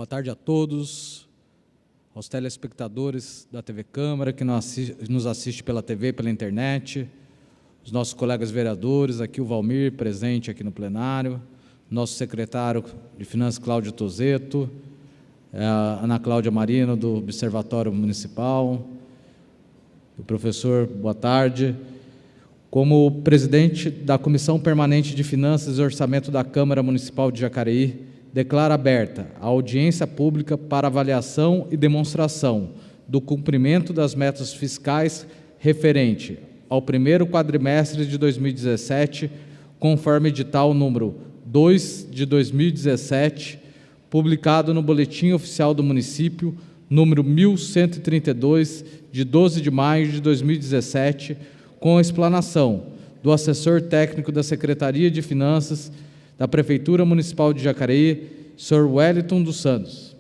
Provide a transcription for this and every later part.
Boa tarde a todos, aos telespectadores da TV Câmara, que nos assiste pela TV, pela internet, os nossos colegas vereadores, aqui o Valmir, presente aqui no plenário, nosso secretário de Finanças, Cláudio Tozeto, a Ana Cláudia Marino, do Observatório Municipal, o professor, boa tarde. Como presidente da Comissão Permanente de Finanças e Orçamento da Câmara Municipal de Jacareí, declara aberta a audiência pública para avaliação e demonstração do cumprimento das metas fiscais referente ao primeiro quadrimestre de 2017, conforme edital número 2 de 2017, publicado no Boletim Oficial do Município, número 1132, de 12 de maio de 2017, com a explanação do assessor técnico da Secretaria de Finanças da Prefeitura Municipal de Jacareí, Sr. Wellington dos Santos.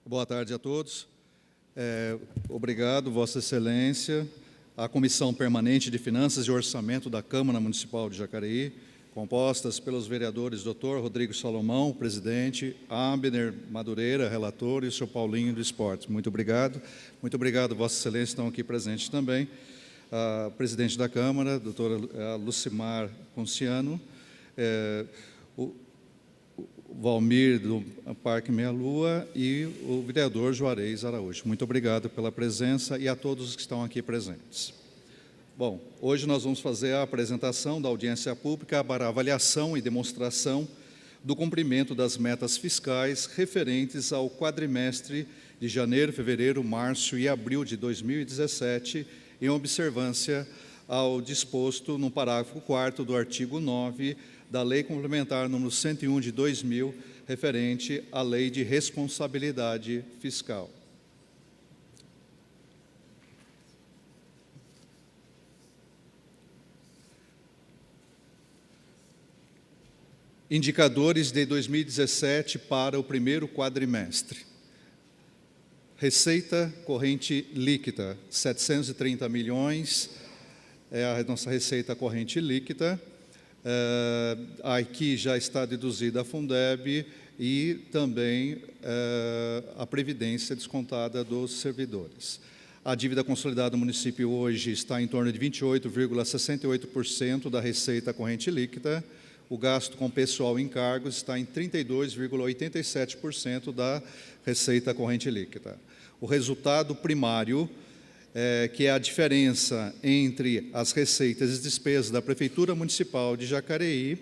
Boa tarde a todos. Obrigado, Vossa Excelência, à Comissão Permanente de Finanças e Orçamento da Câmara Municipal de Jacareí, compostas pelos vereadores Dr. Rodrigo Salomão, presidente, Abner Madureira, relator, e o Sr. Paulinho do Esporte. Muito obrigado. Muito obrigado, Vossa Excelência, estão aqui presentes também. A presidente da Câmara, doutora Lucimar Ponciano, o Valmir do Parque Meia Lua e o vereador Juarez Araújo. Muito obrigado pela presença e a todos os que estão aqui presentes. Bom, hoje nós vamos fazer a apresentação da audiência pública para avaliação e demonstração do cumprimento das metas fiscais referentes ao quadrimestre de janeiro, fevereiro, março e abril de 2017, em observância ao disposto no parágrafo 4º do artigo 9 da Lei Complementar número 101 de 2000, referente à Lei de Responsabilidade Fiscal. Indicadores de 2017 para o primeiro quadrimestre. Receita corrente líquida, 730 milhões, é a nossa receita corrente líquida. Aqui já está deduzida a Fundeb e também a previdência descontada dos servidores. A dívida consolidada do município hoje está em torno de 28,68% da receita corrente líquida. O gasto com pessoal e encargos está em 32,87% da receita corrente líquida. O resultado primário, que é a diferença entre as receitas e despesas da Prefeitura Municipal de Jacareí,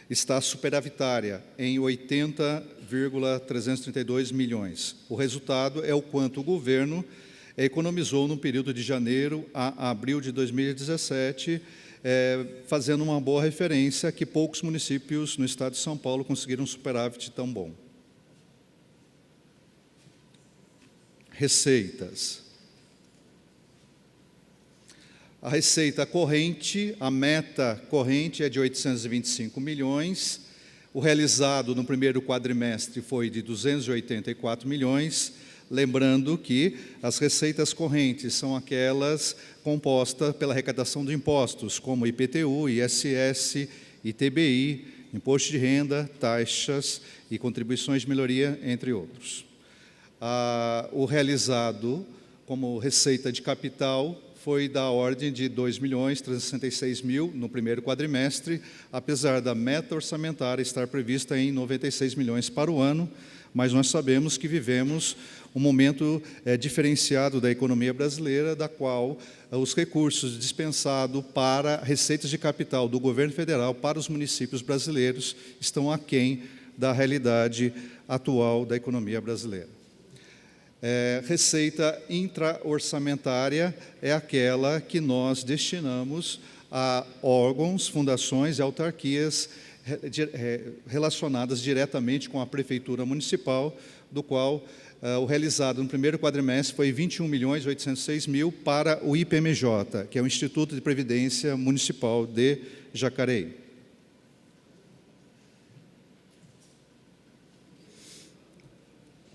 está superavitária em 80,332 milhões. O resultado é o quanto o governo economizou no período de janeiro a abril de 2017, fazendo uma boa referência que poucos municípios no estado de São Paulo conseguiram um superávit tão bom. Receitas. A receita corrente, a meta corrente é de 825 milhões, o realizado no primeiro quadrimestre foi de 284 milhões, lembrando que as receitas correntes são aquelas compostas pela arrecadação de impostos, como IPTU, ISS, ITBI, Imposto de Renda, taxas e contribuições de melhoria, entre outros. O realizado como receita de capital foi da ordem de 2.366.000 no primeiro quadrimestre, apesar da meta orçamentária estar prevista em 96 milhões para o ano, mas nós sabemos que vivemos um momento diferenciado da economia brasileira, da qual os recursos dispensados para receitas de capital do governo federal para os municípios brasileiros estão aquém da realidade atual da economia brasileira. Receita intra-orçamentária é aquela que nós destinamos a órgãos, fundações e autarquias relacionadas diretamente com a Prefeitura Municipal, do qual o realizado no primeiro quadrimestre foi 21.806.000 para o IPMJ, que é o Instituto de Previdência Municipal de Jacareí.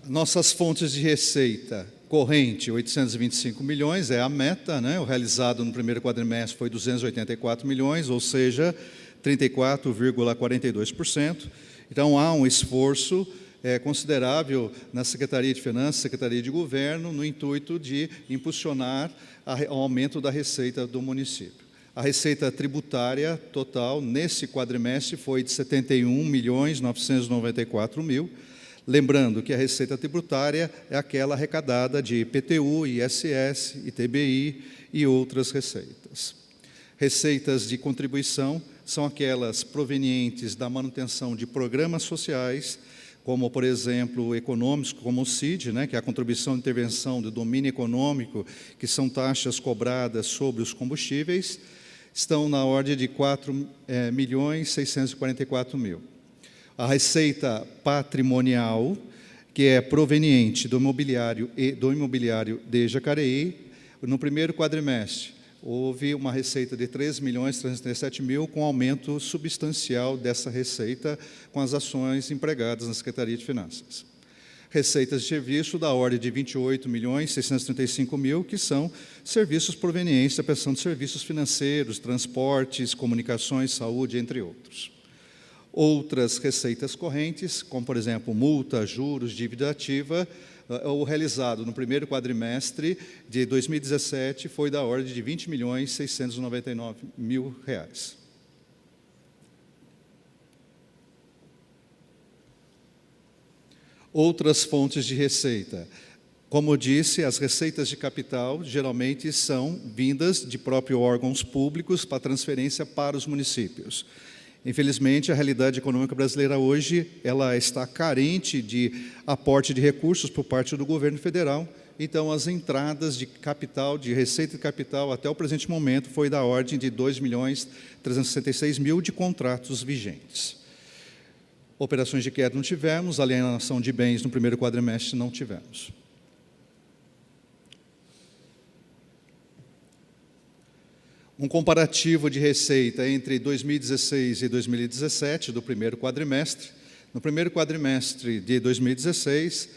Nossas fontes de receita corrente, 825 milhões, é a meta, né? O realizado no primeiro quadrimestre foi 284 milhões, ou seja, 34,42%. Então, há um esforço considerável na Secretaria de Finanças, Secretaria de Governo, no intuito de impulsionar o aumento da receita do município. A receita tributária total, nesse quadrimestre, foi de 71.994.000. Lembrando que a receita tributária é aquela arrecadada de IPTU, ISS, ITBI e outras receitas. Receitas de contribuição são aquelas provenientes da manutenção de programas sociais, como, por exemplo, econômicos, como o CID, né, que é a contribuição de intervenção do domínio econômico, que são taxas cobradas sobre os combustíveis, estão na ordem de 4.644.000. A receita patrimonial, que é proveniente do imobiliário de Jacareí, no primeiro quadrimestre, houve uma receita de 3.337.000, com aumento substancial dessa receita com as ações empregadas na Secretaria de Finanças. Receitas de serviço da ordem de 28.635.000, que são serviços provenientes da prestação de serviços financeiros, transportes, comunicações, saúde, entre outros. Outras receitas correntes, como, por exemplo, multa, juros, dívida ativa, o realizado no primeiro quadrimestre de 2017 foi da ordem de 20.699.000 reais. Outras fontes de receita. Como eu disse, as receitas de capital geralmente são vindas de próprios órgãos públicos para transferência para os municípios. Infelizmente, a realidade econômica brasileira hoje ela está carente de aporte de recursos por parte do governo federal. Então, as entradas de capital, de receita de capital, até o presente momento, foi da ordem de 2.366.000 de contratos vigentes. Operações de crédito não tivemos, alienação de bens no primeiro quadrimestre não tivemos. Um comparativo de receita entre 2016 e 2017, do primeiro quadrimestre. No primeiro quadrimestre de 2016,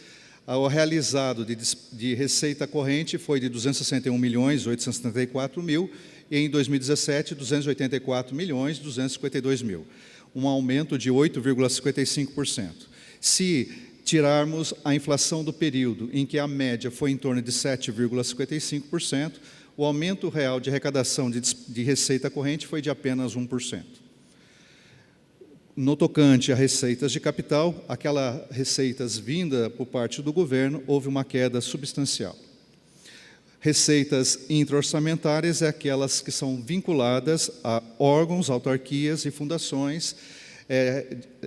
o realizado de receita corrente foi de 261.874.000 e em 2017, 284.252.000, um aumento de 8,55%. Se tirarmos a inflação do período, em que a média foi em torno de 7,55%, o aumento real de arrecadação de receita corrente foi de apenas 1%. No tocante a receitas de capital, aquelas receitas vindas por parte do governo, houve uma queda substancial. Receitas intra-orçamentárias é aquelas que são vinculadas a órgãos, autarquias e fundações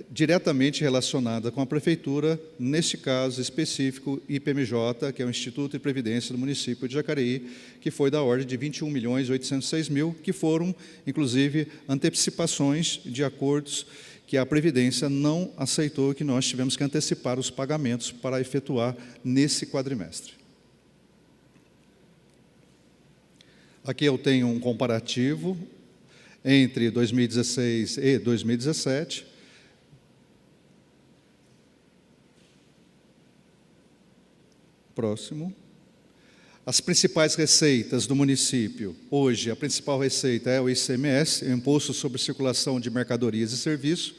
diretamente relacionada com a Prefeitura, neste caso específico, IPMJ, que é o Instituto de Previdência do município de Jacareí, que foi da ordem de 21.806.000, que foram, inclusive, antecipações de acordos que a Previdência não aceitou, que nós tivemos que antecipar os pagamentos para efetuar nesse quadrimestre. Aqui eu tenho um comparativo entre 2016 e 2017. Próximo. As principais receitas do município. Hoje, a principal receita é o ICMS, o Imposto sobre Circulação de Mercadorias e Serviços.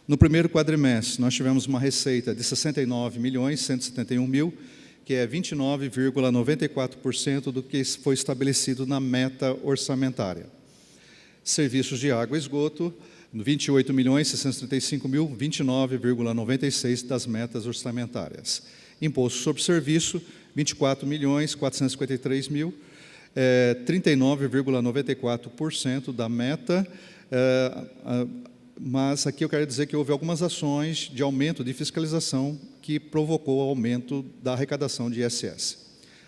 No primeiro quadrimestre, nós tivemos uma receita de 69.171.000, que é 29,94% do que foi estabelecido na meta orçamentária. Serviços de água e esgoto, 28.635.000, 29,96% das metas orçamentárias. Imposto sobre serviço, 24.453.000, 39,94% da meta, mas aqui eu quero dizer que houve algumas ações de aumento de fiscalização que provocou o aumento da arrecadação de ISS.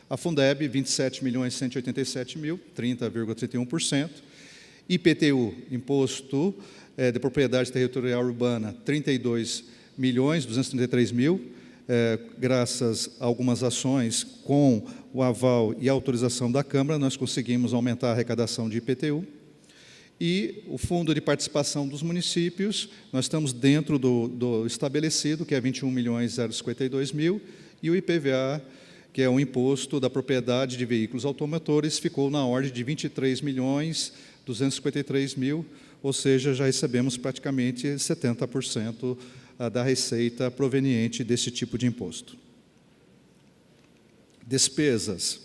A Fundeb, 27.187.000, 30,31%. IPTU, Imposto de Propriedade Territorial Urbana, 32.233.000, graças a algumas ações com o aval e autorização da Câmara, nós conseguimos aumentar a arrecadação de IPTU. E o Fundo de Participação dos Municípios, nós estamos dentro do estabelecido, que é 21.052.000, E o IPVA, que é o Imposto da Propriedade de Veículos Automotores, ficou na ordem de 23.253.000, ou seja, já recebemos praticamente 70% da receita proveniente desse tipo de imposto. Despesas.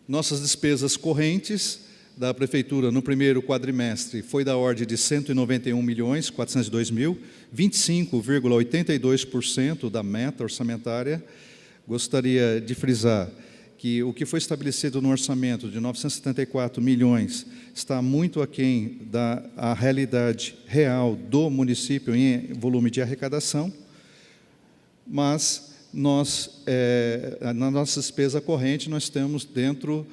Nossas despesas correntes da Prefeitura no primeiro quadrimestre foi da ordem de 191.402.000, 25,82% da meta orçamentária. Gostaria de frisar que o que foi estabelecido no orçamento de 974 milhões está muito aquém da realidade real do município em volume de arrecadação, mas nós, na nossa despesa corrente, nós estamos dentro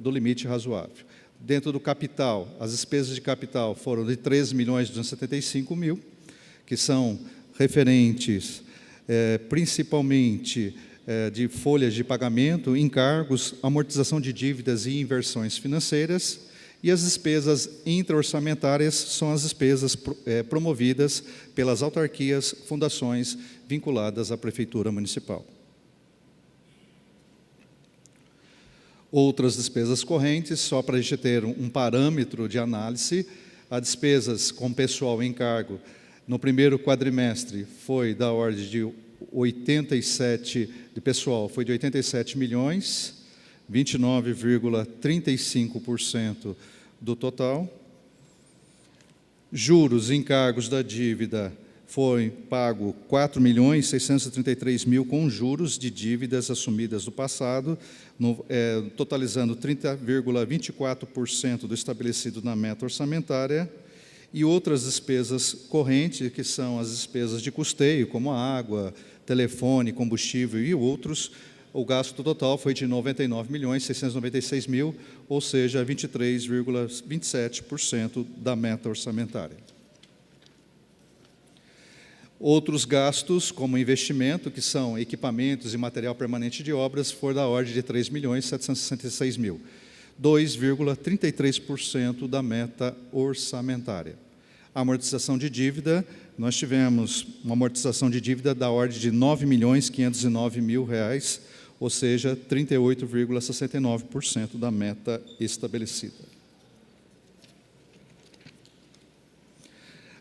do limite razoável. Dentro do capital, as despesas de capital foram de 13.275.000, que são referentes principalmente de folhas de pagamento, encargos, amortização de dívidas e inversões financeiras, e as despesas intra-orçamentárias são as despesas promovidas pelas autarquias, fundações vinculadas à Prefeitura Municipal. Outras despesas correntes, só para a gente ter um parâmetro de análise, as despesas com pessoal em cargo no primeiro quadrimestre foi da ordem de 87, de pessoal, foi de 87 milhões, 29,35% do total. Juros e encargos da dívida foi pago 4.633.000 com juros de dívidas assumidas no passado, totalizando 30,24% do estabelecido na meta orçamentária, e outras despesas correntes, que são as despesas de custeio, como água, telefone, combustível e outros. O gasto total foi de 99.696.000, ou seja, 23,27% da meta orçamentária. Outros gastos, como investimento, que são equipamentos e material permanente de obras, foram da ordem de 3.766.000, 2,33% da meta orçamentária. A amortização de dívida, nós tivemos uma amortização de dívida da ordem de R$ 9.509.000, ou seja, 38,69% da meta estabelecida.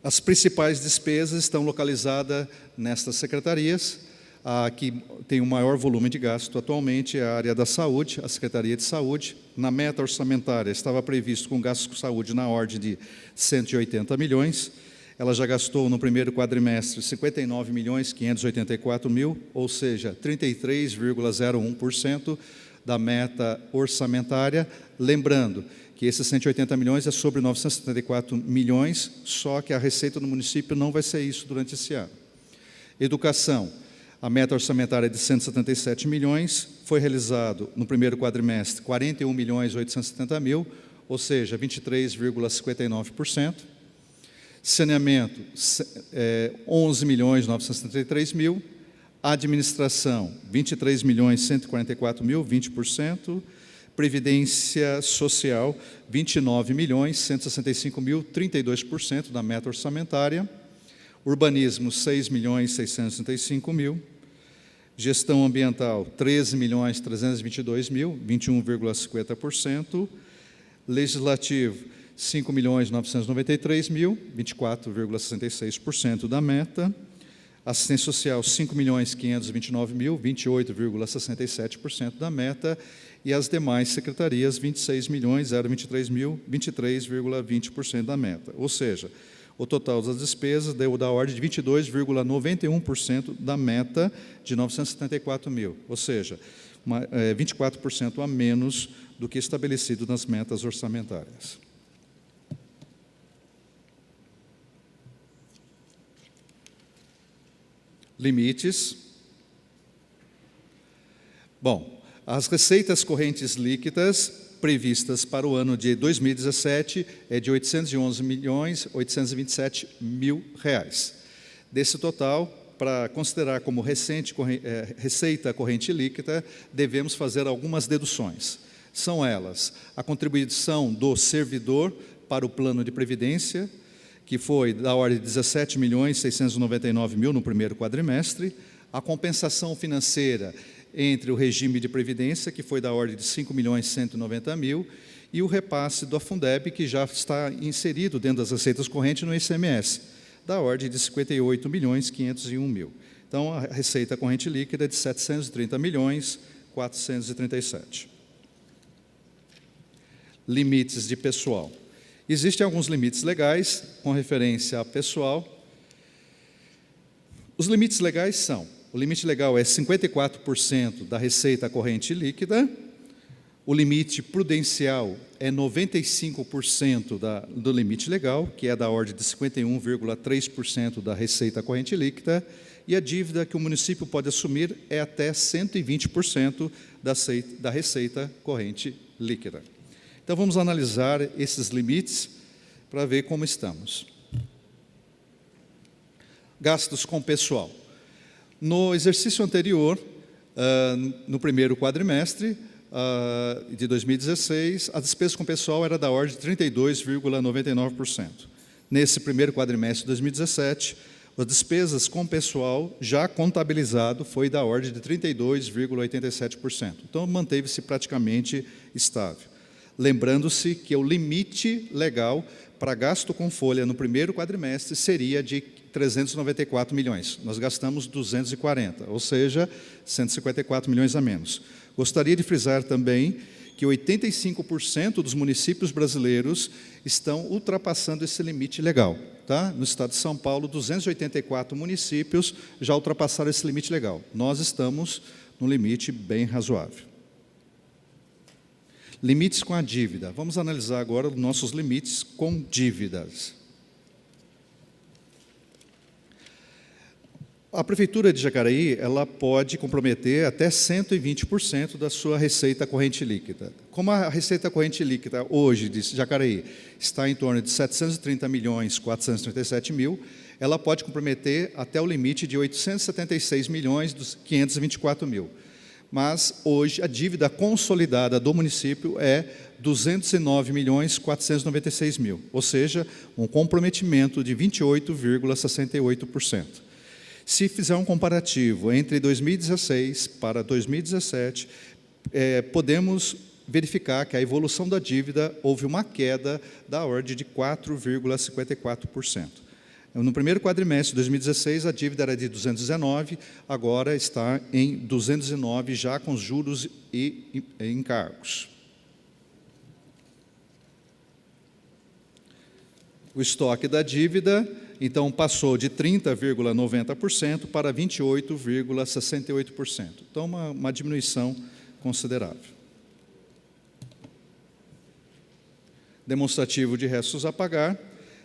As principais despesas estão localizadas nestas secretarias. A que tem o maior volume de gasto atualmente é a área da saúde, a Secretaria de Saúde. Na meta orçamentária estava previsto com gasto com saúde na ordem de 180 milhões. Ela já gastou no primeiro quadrimestre 59.584.000, ou seja, 33,01% da meta orçamentária. Lembrando que esses 180 milhões é sobre 974 milhões, só que a receita do município não vai ser isso durante esse ano. Educação, a meta orçamentária é de 177 milhões, foi realizado no primeiro quadrimestre 41.870.000, ou seja, 23,59%. Saneamento, 11.973.000. Administração, 23.144.000, 20%. Previdência Social, 29.165.000, 32% da meta orçamentária. Urbanismo, 6.665.000. Gestão Ambiental, 13.322.000, 21,50%. Legislativo, 5.993.000, 24,66% da meta. Assistência Social, 5.529.000, 28,67% da meta. E as demais secretarias, 26.023.000, 23,20% da meta. Ou seja, o total das despesas deu da ordem de 22,91% da meta de 974.000, ou seja, 24% a menos do que estabelecido nas metas orçamentárias. Limites. Bom, as receitas correntes líquidas previstas para o ano de 2017 é de R$ 811.827.000. Desse total, para considerar como receita corrente líquida, devemos fazer algumas deduções. São elas: a contribuição do servidor para o plano de previdência, que foi da ordem de 17.699.000 no primeiro quadrimestre, a compensação financeira entre o regime de previdência, que foi da ordem de 5.190.000, e o repasse do Afundeb, que já está inserido dentro das receitas correntes no ICMS, da ordem de 58.501.000. Então, a receita corrente líquida é de 730.437.000. Limites de pessoal. Existem alguns limites legais com referência a pessoal. Os limites legais são: o limite legal é 54% da receita corrente líquida, o limite prudencial é 95% do limite legal, que é da ordem de 51,3% da receita corrente líquida, e a dívida que o município pode assumir é até 120% da receita corrente líquida. Então, vamos analisar esses limites para ver como estamos. Gastos com pessoal. No exercício anterior, no primeiro quadrimestre de 2016, a despesa com pessoal era da ordem de 32,99%. Nesse primeiro quadrimestre de 2017, as despesas com pessoal já contabilizado foi da ordem de 32,87%. Então, manteve-se praticamente estável. Lembrando-se que o limite legal para gasto com folha no primeiro quadrimestre seria de 394 milhões. Nós gastamos 240, ou seja, 154 milhões a menos. Gostaria de frisar também que 85% dos municípios brasileiros estão ultrapassando esse limite legal. Tá? No estado de São Paulo, 284 municípios já ultrapassaram esse limite legal. Nós estamos num limite bem razoável. Limites com a dívida. Vamos analisar agora os nossos limites com dívidas. A Prefeitura de Jacareí, ela pode comprometer até 120% da sua receita corrente líquida. Como a receita corrente líquida hoje de Jacareí está em torno de 730.437.000, ela pode comprometer até o limite de 876.524.000. Mas hoje a dívida consolidada do município é 209.496.000, ou seja, um comprometimento de 28,68%. Se fizer um comparativo entre 2016 para 2017, podemos verificar que a evolução da dívida houve uma queda da ordem de 4,54%. No primeiro quadrimestre de 2016, a dívida era de 219, agora está em 209, já com juros e encargos. O estoque da dívida, então, passou de 30,90% para 28,68%. Então, uma diminuição considerável. Demonstrativo de restos a pagar.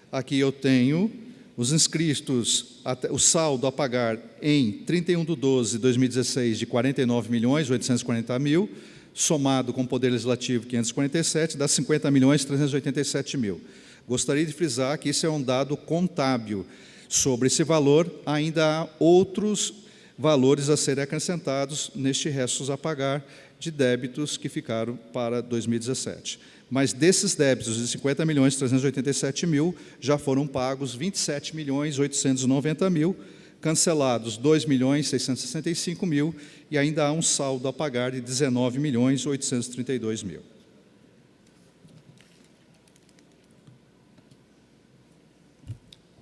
Aqui eu tenho os inscritos, o saldo a pagar em 31/12/2016 de 49.840.000, somado com o Poder Legislativo 547, dá 50.387.000. Gostaria de frisar que isso é um dado contábil. Sobre esse valor, ainda há outros valores a serem acrescentados neste restos a pagar de débitos que ficaram para 2017. Mas desses débitos de 50.387.000, já foram pagos 27.890.000, cancelados 2.665.000 e ainda há um saldo a pagar de 19.832.000.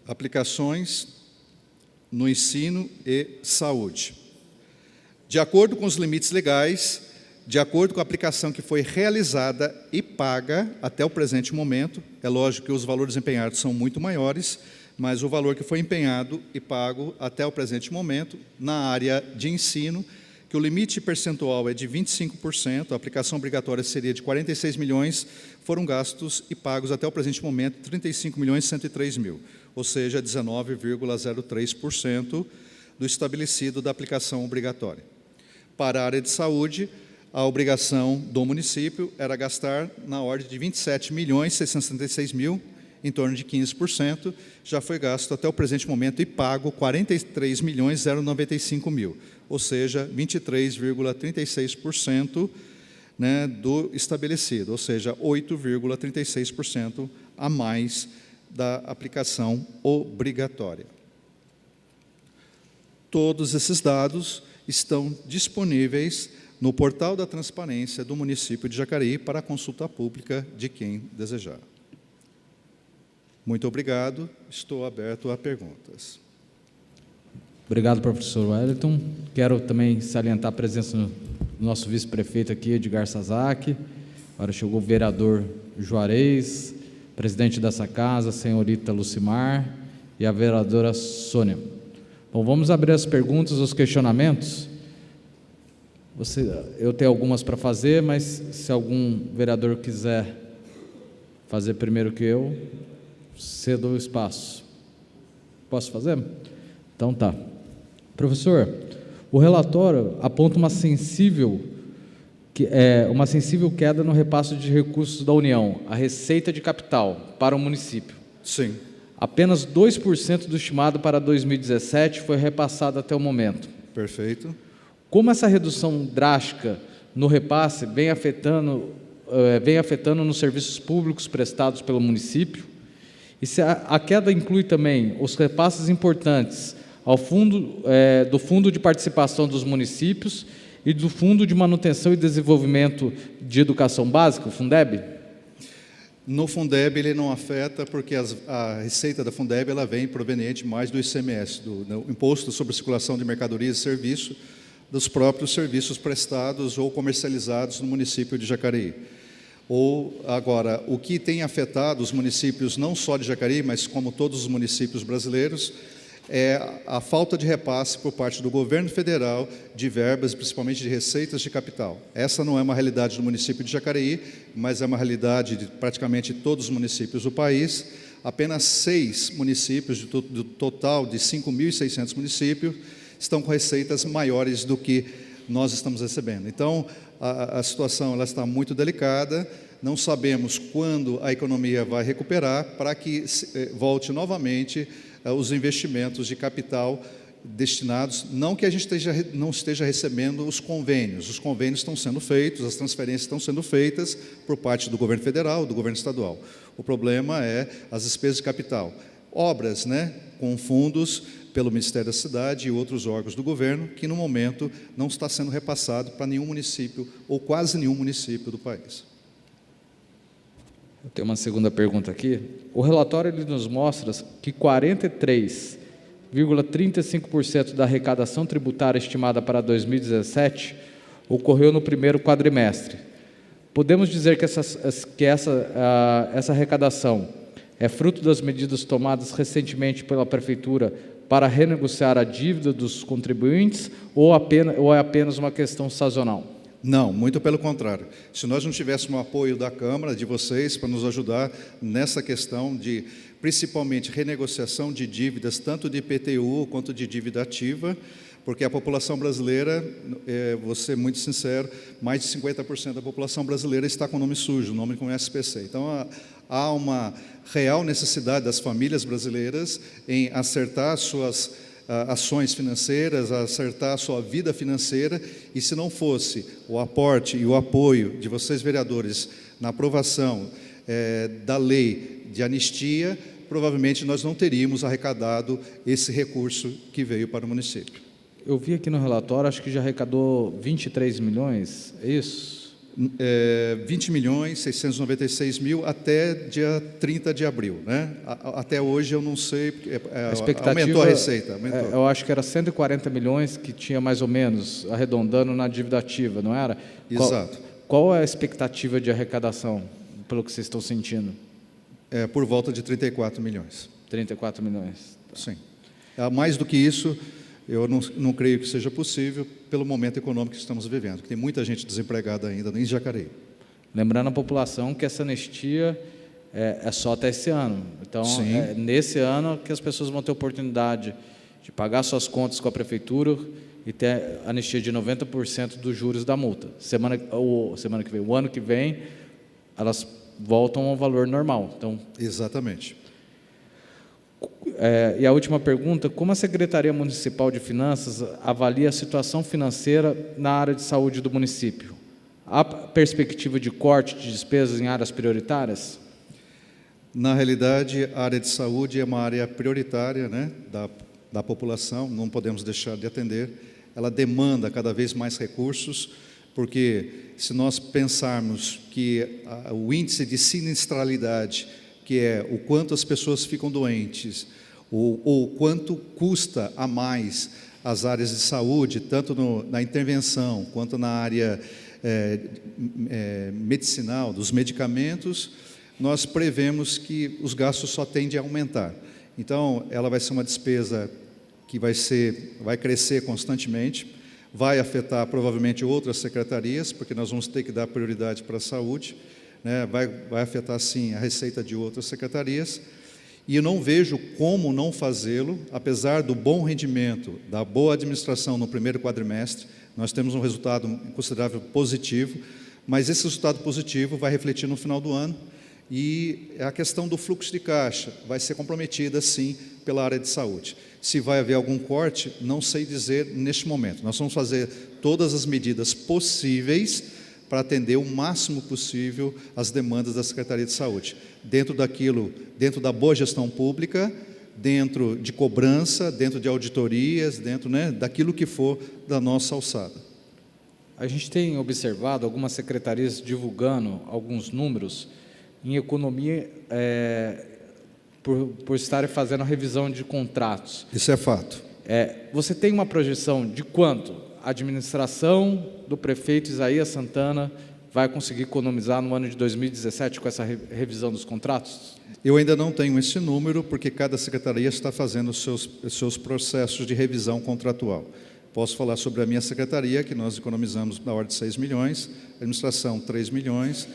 Aplicações no ensino e saúde. De acordo com os limites legais, de acordo com a aplicação que foi realizada e paga até o presente momento, é lógico que os valores empenhados são muito maiores, mas o valor que foi empenhado e pago até o presente momento, na área de ensino, que o limite percentual é de 25%, a aplicação obrigatória seria de 46 milhões, foram gastos e pagos até o presente momento 35.103.000, ou seja, 19,03% do estabelecido da aplicação obrigatória. Para a área de saúde, a obrigação do município era gastar na ordem de 27.666.000, em torno de 15%, já foi gasto até o presente momento e pago 43.095.000, ou seja, 23,36%, né, do estabelecido, ou seja, 8,36% a mais da aplicação obrigatória. Todos esses dados estão disponíveis no portal da transparência do município de Jacareí para consulta pública de quem desejar. Muito obrigado, estou aberto a perguntas. Obrigado, professor Wellington. Quero também salientar a presença do nosso vice-prefeito aqui, Edgar Sazaki. Agora chegou o vereador Juarez, presidente dessa casa, senhorita Lucimar, e a vereadora Sônia. Bom, vamos abrir as perguntas, os questionamentos. Eu tenho algumas para fazer, mas se algum vereador quiser fazer primeiro que eu, cedo o espaço. Posso fazer? Então tá. Professor, o relatório aponta uma sensível queda no repasse de recursos da União, a receita de capital, para o município. Sim. Apenas 2% do estimado para 2017 foi repassado até o momento. Perfeito. Como essa redução drástica no repasse vem afetando nos serviços públicos prestados pelo município? E se a queda inclui também os repasses importantes ao do Fundo de Participação dos Municípios e do Fundo de Manutenção e Desenvolvimento de Educação Básica, o Fundeb? No Fundeb ele não afeta porque a receita da Fundeb ela vem proveniente mais do ICMS, do Imposto sobre Circulação de Mercadorias e Serviços, dos próprios serviços prestados ou comercializados no município de Jacareí. Agora, o que tem afetado os municípios, não só de Jacareí, mas como todos os municípios brasileiros, é a falta de repasse por parte do governo federal de verbas, principalmente de receitas de capital. Essa não é uma realidade do município de Jacareí, mas é uma realidade de praticamente todos os municípios do país. Apenas 6 municípios, do total de 5.600 municípios, estão com receitas maiores do que nós estamos recebendo. Então, a situação ela está muito delicada, não sabemos quando a economia vai recuperar para que volte novamente os investimentos de capital destinados, não que a gente não esteja recebendo os convênios estão sendo feitos, as transferências estão sendo feitas por parte do governo federal, do governo estadual. O problema é as despesas de capital. Obras, com fundos pelo Ministério da Cidade e outros órgãos do governo, que no momento não está sendo repassado para nenhum município, ou quase nenhum município do país. Eu tenho uma segunda pergunta aqui. O relatório ele nos mostra que 43,35% da arrecadação tributária estimada para 2017 ocorreu no primeiro quadrimestre. Podemos dizer que essa arrecadação é fruto das medidas tomadas recentemente pela Prefeitura para renegociar a dívida dos contribuintes ou é apenas uma questão sazonal? Não, muito pelo contrário. Se nós não tivéssemos o apoio da Câmara, de vocês, para nos ajudar nessa questão de, principalmente, renegociação de dívidas, tanto de IPTU quanto de dívida ativa, porque a população brasileira, vou ser muito sincero, mais de 50% da população brasileira está com nome sujo, nome com SPC. Então, há uma real necessidade das famílias brasileiras em acertar suas ações financeiras, acertar a sua vida financeira, e se não fosse o aporte e o apoio de vocês, vereadores, na aprovação da lei de anistia, provavelmente nós não teríamos arrecadado esse recurso que veio para o município. Eu vi aqui no relatório, acho que já arrecadou 23 milhões, é isso? 20.696.000 até dia 30 de abril. Até hoje eu não sei, aumentou a receita. Aumentou. Eu acho que era 140 milhões que tinha mais ou menos, arredondando na dívida ativa, não era? Exato. Qual é a expectativa de arrecadação, pelo que vocês estão sentindo? Por volta de 34 milhões. 34 milhões. Sim. Mais do que isso, eu não creio que seja possível pelo momento econômico que estamos vivendo, que tem muita gente desempregada ainda em Jacareí. Lembrando a população que essa anistia é só até esse ano. Então, nesse ano que as pessoas vão ter oportunidade de pagar suas contas com a Prefeitura e ter anistia de 90% dos juros da multa. O ano que vem, elas voltam ao valor normal. Então, exatamente. E a última pergunta, como a Secretaria Municipal de Finanças avalia a situação financeira na área de saúde do município? Há perspectiva de corte de despesas em áreas prioritárias? Na realidade, a área de saúde é uma área prioritária, né, da população, não podemos deixar de atender. Ela demanda cada vez mais recursos, porque se nós pensarmos que o índice de sinistralidade, que é o quanto as pessoas ficam doentes, ou quanto custa a mais as áreas de saúde, tanto na intervenção, quanto na área medicinal, dos medicamentos, nós prevemos que os gastos só tendem a aumentar. Então, ela vai ser uma despesa que vai crescer constantemente, vai afetar provavelmente outras secretarias, porque nós vamos ter que dar prioridade para a saúde, né? Vai afetar, sim, a receita de outras secretarias, e eu não vejo como não fazê-lo, apesar do bom rendimento, da boa administração no primeiro quadrimestre. Nós temos um resultado considerável positivo, mas esse resultado positivo vai refletir no final do ano, e a questão do fluxo de caixa vai ser comprometida, sim, pela área de saúde. Se vai haver algum corte, não sei dizer neste momento. Nós vamos fazer todas as medidas possíveis para atender o máximo possível as demandas da Secretaria de Saúde, dentro da boa gestão pública, dentro de cobrança, dentro de auditorias, dentro, né, daquilo que for da nossa alçada. A gente tem observado algumas secretarias divulgando alguns números em economia, por estarem fazendo a revisão de contratos. Isso é fato. Você tem uma projeção de quanto a administração do prefeito Isaías Santana vai conseguir economizar no ano de 2017 com essa revisão dos contratos? Eu ainda não tenho esse número, porque cada secretaria está fazendo os seus processos de revisão contratual. Posso falar sobre a minha secretaria, que nós economizamos na ordem de 6 milhões, a administração 3 milhões,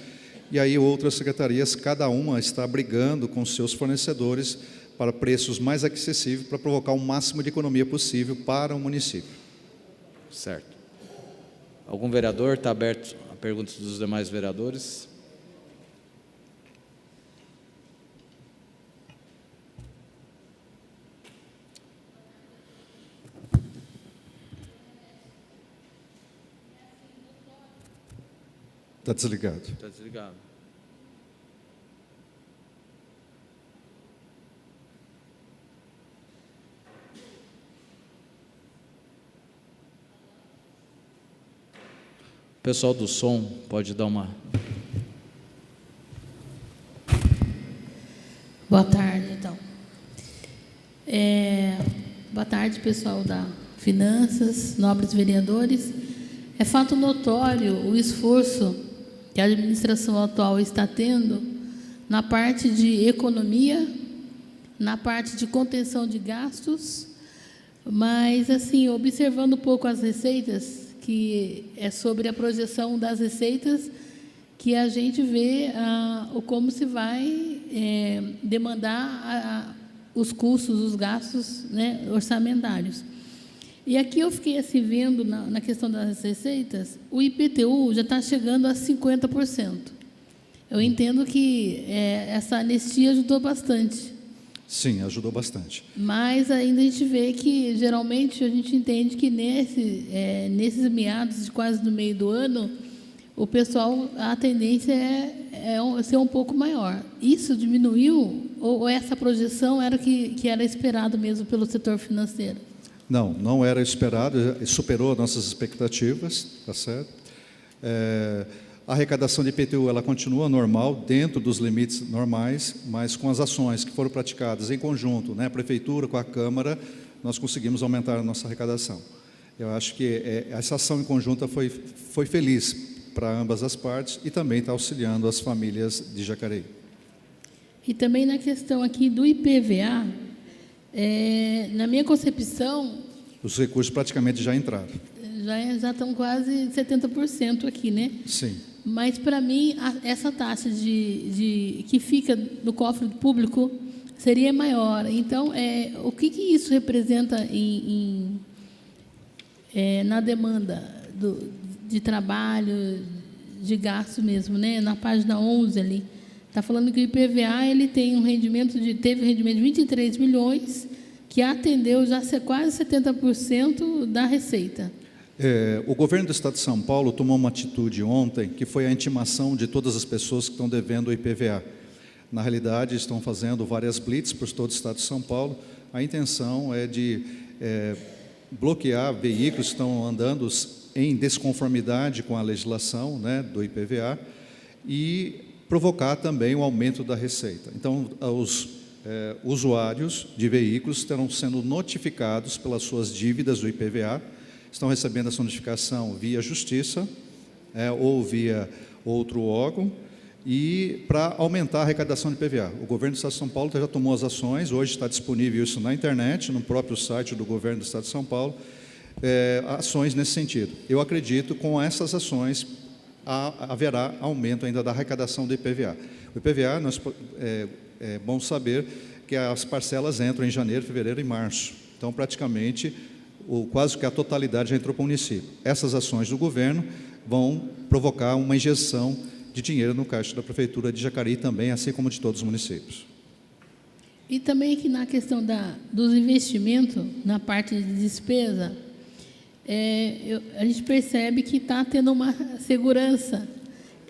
e aí outras secretarias, cada uma está brigando com seus fornecedores para preços mais acessíveis, para provocar o máximo de economia possível para o município. Certo. Algum vereador? Está aberto a perguntas dos demais vereadores. Está desligado. Está desligado. O pessoal do som pode dar uma... Boa tarde, então. Boa tarde, pessoal da Finanças, nobres vereadores. É fato notório o esforço que a administração atual está tendo na parte de economia, na parte de contenção de gastos, mas, assim, observando um pouco as receitas, que é sobre a projeção das receitas, que a gente vê como se vai demandar os custos, os gastos, né, orçamentários. E aqui eu fiquei assim vendo na questão das receitas, o IPTU já está chegando a 50%. Eu entendo que essa anistia ajudou bastante. Sim, ajudou bastante. Mas ainda a gente vê que, geralmente, a gente entende que nesses meados de quase no meio do ano, o pessoal, a tendência é ser um pouco maior. Isso diminuiu ou essa projeção era que era esperado mesmo pelo setor financeiro? Não, não era esperado, superou nossas expectativas, tá certo? A arrecadação de IPTU, ela continua normal, dentro dos limites normais, mas com as ações que foram praticadas em conjunto, né, a Prefeitura com a Câmara, nós conseguimos aumentar a nossa arrecadação. Eu acho que essa ação em conjunta foi feliz para ambas as partes e também está auxiliando as famílias de Jacareí. E também na questão aqui do IPVA, na minha concepção... Os recursos praticamente já entraram. Já estão quase 70% aqui, né? Sim. Mas, para mim, essa taxa que fica no cofre público seria maior. Então, o que isso representa na demanda de trabalho, de gasto mesmo, né? Na página 11 ali, está falando que o IPVA ele teve um rendimento de 23 milhões, que atendeu já quase 70% da receita. O governo do Estado de São Paulo tomou uma atitude ontem, que foi a intimação de todas as pessoas que estão devendo o IPVA. Na realidade, estão fazendo várias blitz por todo o estado de São Paulo. A intenção é de bloquear veículos que estão andando em desconformidade com a legislação, né, do IPVA, e provocar também o aumento da receita. Então, os usuários de veículos estarão sendo notificados pelas suas dívidas do IPVA, estão recebendo essa notificação via justiça, ou via outro órgão, e para aumentar a arrecadação de IPVA. O governo do Estado de São Paulo já tomou as ações, hoje está disponível isso na internet, no próprio site do governo do Estado de São Paulo, ações nesse sentido. Eu acredito que com essas ações haverá aumento ainda da arrecadação do IPVA. O IPVA, é bom saber que as parcelas entram em janeiro, fevereiro e março. Então, praticamente, quase que a totalidade já entrou para o município. Essas ações do governo vão provocar uma injeção de dinheiro no caixa da Prefeitura de Jacareí também, assim como de todos os municípios. E também que na questão dos investimentos, na parte de despesa, a gente percebe que está tendo uma segurança.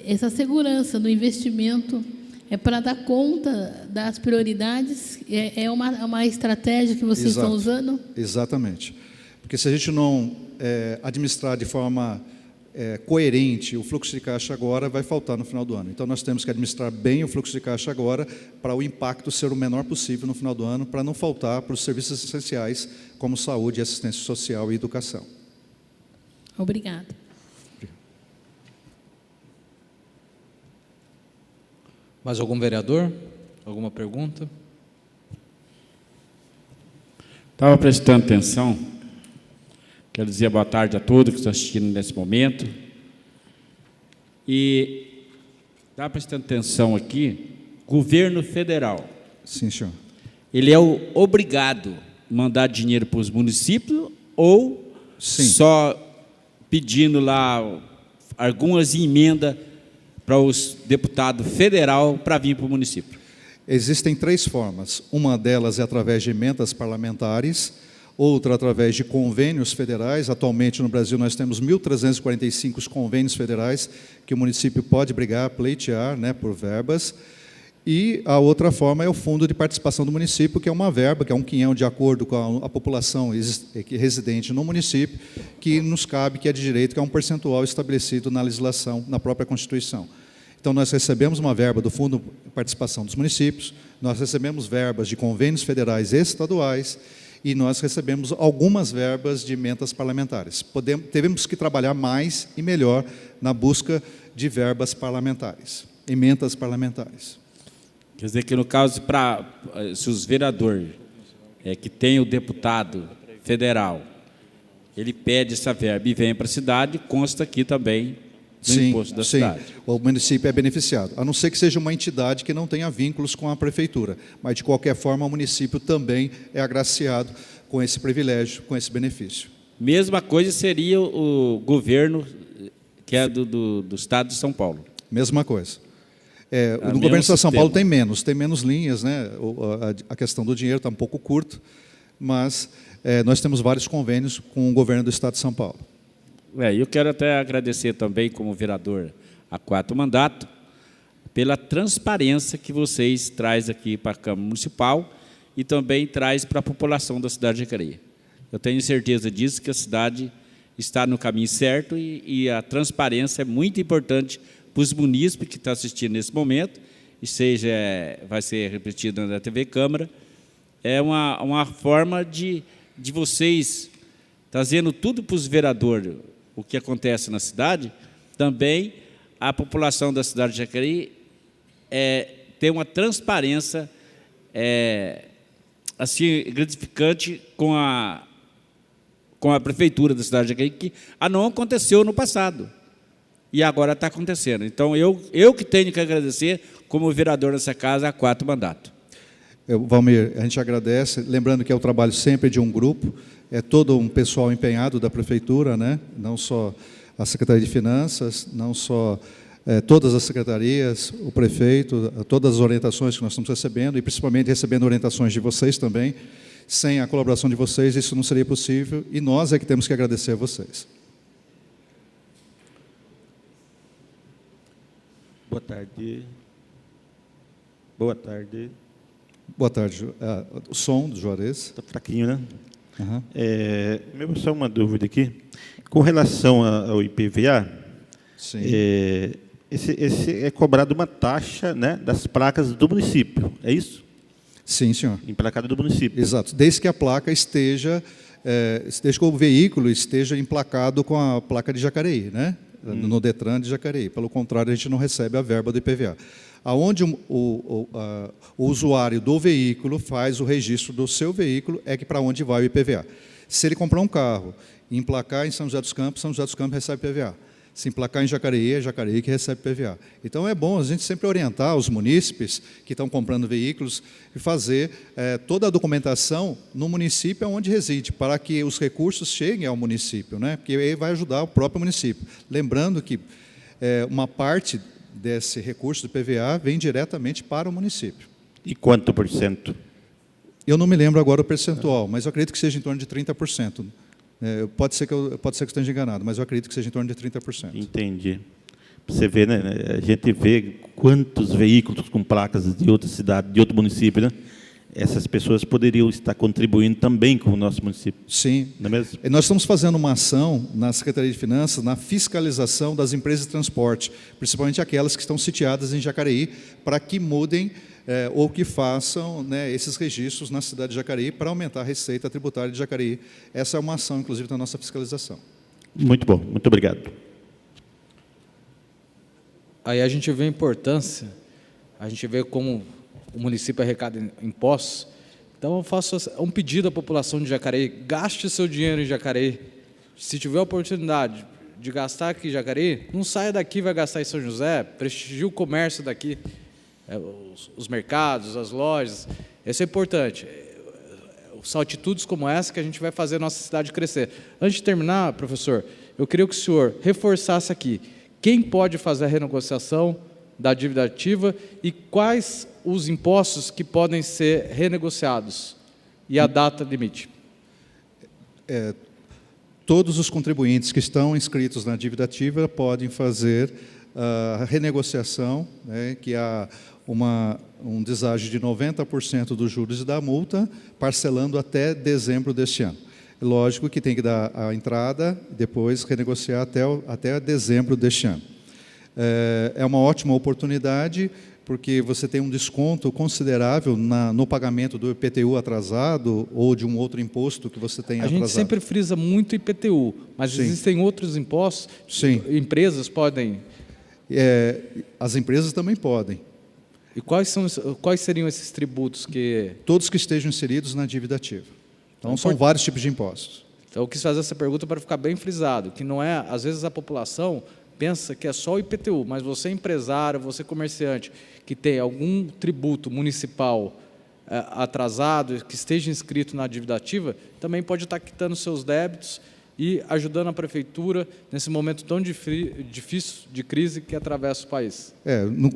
Essa segurança do investimento é para dar conta das prioridades, é uma estratégia que vocês estão usando? Exatamente. Porque se a gente não administrar de forma coerente o fluxo de caixa agora, vai faltar no final do ano. Então, nós temos que administrar bem o fluxo de caixa agora para o impacto ser o menor possível no final do ano, para não faltar para os serviços essenciais, como saúde, assistência social e educação. Obrigada. Mais algum vereador? Alguma pergunta? Estava prestando atenção. Quero dizer boa tarde a todos que estão assistindo nesse momento. E estava prestando atenção aqui, governo federal. Sim, senhor. Ele é obrigado a mandar dinheiro para os municípios ou Sim. Só pedindo lá algumas emendas para os deputados federal para vir para o município? Existem 3 formas. Uma delas é através de emendas parlamentares, outra através de convênios federais. Atualmente, no Brasil, nós temos 1.345 convênios federais que o município pode brigar, pleitear, né, por verbas. E a outra forma é o Fundo de Participação do Município, que é uma verba, que é um quinhão de acordo com a população residente no município, que nos cabe, que é de direito, que é um percentual estabelecido na legislação, na própria Constituição. Então, nós recebemos uma verba do Fundo de Participação dos Municípios, nós recebemos verbas de convênios federais e estaduais, e nós recebemos algumas verbas de emendas parlamentares. Temos que trabalhar mais e melhor na busca de verbas parlamentares, emendas parlamentares. Quer dizer que, no caso, se os vereadores que tem o deputado federal, ele pede essa verba e vem para a cidade, consta aqui também do imposto da cidade. O município é beneficiado, a não ser que seja uma entidade que não tenha vínculos com a prefeitura, mas, de qualquer forma, o município também é agraciado com esse privilégio, com esse benefício. Mesma coisa seria o governo que é do Estado de São Paulo. Mesma coisa. No governo do Estado de São Paulo tem menos linhas, né? A questão do dinheiro está um pouco curto, mas nós temos vários convênios com o governo do Estado de São Paulo. Eu quero até agradecer também, como vereador há 4 mandatos, pela transparência que vocês trazem aqui para a Câmara Municipal e também traz para a população da cidade de Jacareí. Eu tenho certeza disso, que a cidade está no caminho certo e a transparência é muito importante para os munícipes que estão assistindo nesse momento, e vai ser repetido na TV Câmara. É uma forma de vocês trazendo tudo para os vereadores, o que acontece na cidade, também a população da cidade de Jacareí tem uma transparência assim, gratificante com a prefeitura da cidade de Jacareí, que não aconteceu no passado. E agora está acontecendo. Então, eu que tenho que agradecer como vereador dessa casa há 4 mandatos. Valmir, a gente agradece, lembrando que é o trabalho sempre de um grupo, é todo um pessoal empenhado da prefeitura, né? Não só a Secretaria de Finanças, não só todas as secretarias, o prefeito, todas as orientações que nós estamos recebendo, e principalmente recebendo orientações de vocês também. Sem a colaboração de vocês, isso não seria possível, e nós é que temos que agradecer a vocês. Boa tarde. Boa tarde. Boa tarde. O som do Juarez. Está fraquinho, né? Uhum. Mesmo só uma dúvida aqui. Com relação ao IPVA, Sim. Esse é cobrado uma taxa, né, das placas do município, é isso? Sim, senhor. Emplacada do município. Exato. Desde que a placa esteja, desde que o veículo esteja emplacado com a placa de Jacareí, né? No Detran de Jacareí. Pelo contrário, a gente não recebe a verba do IPVA. Aonde o usuário do veículo faz o registro do seu veículo, é que para onde vai o IPVA. Se ele comprar um carro e emplacar em São José dos Campos recebe IPVA. Se emplacar em Jacareí, é Jacareí que recebe IPVA. Então, é bom a gente sempre orientar os munícipes que estão comprando veículos e fazer toda a documentação no município onde reside, para que os recursos cheguem ao município, né? Porque aí vai ajudar o próprio município. Lembrando que uma parte desse recurso do IPVA vem diretamente para o município. E quanto por cento? Eu não me lembro agora o percentual, mas eu acredito que seja em torno de 30%. Pode ser que eu esteja enganado, mas eu acredito que seja em torno de 30%. Entendi. Você vê, né? A gente vê quantos veículos com placas de outra cidade, de outro município, né? Essas pessoas poderiam estar contribuindo também com o nosso município. Sim. Não é mesmo? Nós estamos fazendo uma ação na Secretaria de Finanças, na fiscalização das empresas de transporte, principalmente aquelas que estão sitiadas em Jacareí, para que mudem ou que façam, né, esses registros na cidade de Jacareí para aumentar a receita tributária de Jacareí. Essa é uma ação, inclusive, da nossa fiscalização. Muito bom, muito obrigado. Aí a gente vê a importância, a gente vê como o município arrecada impostos. Então, eu faço um pedido à população de Jacareí: gaste seu dinheiro em Jacareí. Se tiver a oportunidade de gastar aqui em Jacareí, não saia daqui e vai gastar em São José, prestigie o comércio daqui, os mercados, as lojas. Isso é importante. São atitudes como essa que a gente vai fazer a nossa cidade crescer. Antes de terminar, professor, eu queria que o senhor reforçasse aqui quem pode fazer a renegociação da dívida ativa e quais os impostos que podem ser renegociados e a data limite. Todos os contribuintes que estão inscritos na dívida ativa podem fazer a renegociação, né, que há um deságio de 90% dos juros e da multa, parcelando até dezembro deste ano. Lógico que tem que dar a entrada, depois renegociar até dezembro deste ano. É uma ótima oportunidade, porque você tem um desconto considerável no pagamento do IPTU atrasado ou de um outro imposto que você tem atrasado. A gente sempre frisa muito IPTU, mas Sim. Existem outros impostos? Sim. Empresas podem? As empresas também podem. E quais seriam esses tributos que... Todos que estejam inseridos na dívida ativa. Então, são vários tipos de impostos. Então, eu quis fazer essa pergunta para ficar bem frisado, que não é, às vezes a população pensa que é só o IPTU, mas você empresário, você comerciante, que tem algum tributo municipal atrasado, que esteja inscrito na dívida ativa, também pode estar quitando seus débitos e ajudando a prefeitura nesse momento tão difícil de crise que atravessa o país.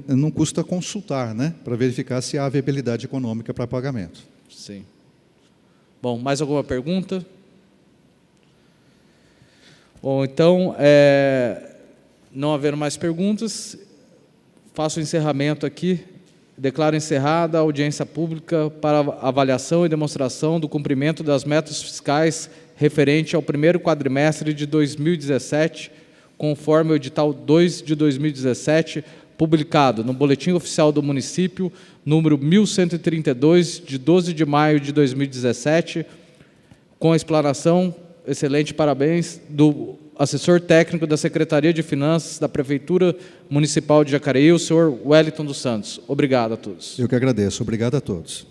Não custa consultar, né, para verificar se há viabilidade econômica para pagamento. Sim. Bom, mais alguma pergunta? Bom, então, não havendo mais perguntas, faço o encerramento aqui. Declaro encerrada a audiência pública para avaliação e demonstração do cumprimento das metas fiscais referente ao primeiro quadrimestre de 2017, conforme o edital 2 de 2017, publicado no Boletim Oficial do Município, número 1132, de 12 de maio de 2017, com a explanação, excelente, parabéns, do assessor técnico da Secretaria de Finanças da Prefeitura Municipal de Jacareí, o senhor Wellington dos Santos. Obrigado a todos. Eu que agradeço. Obrigado a todos.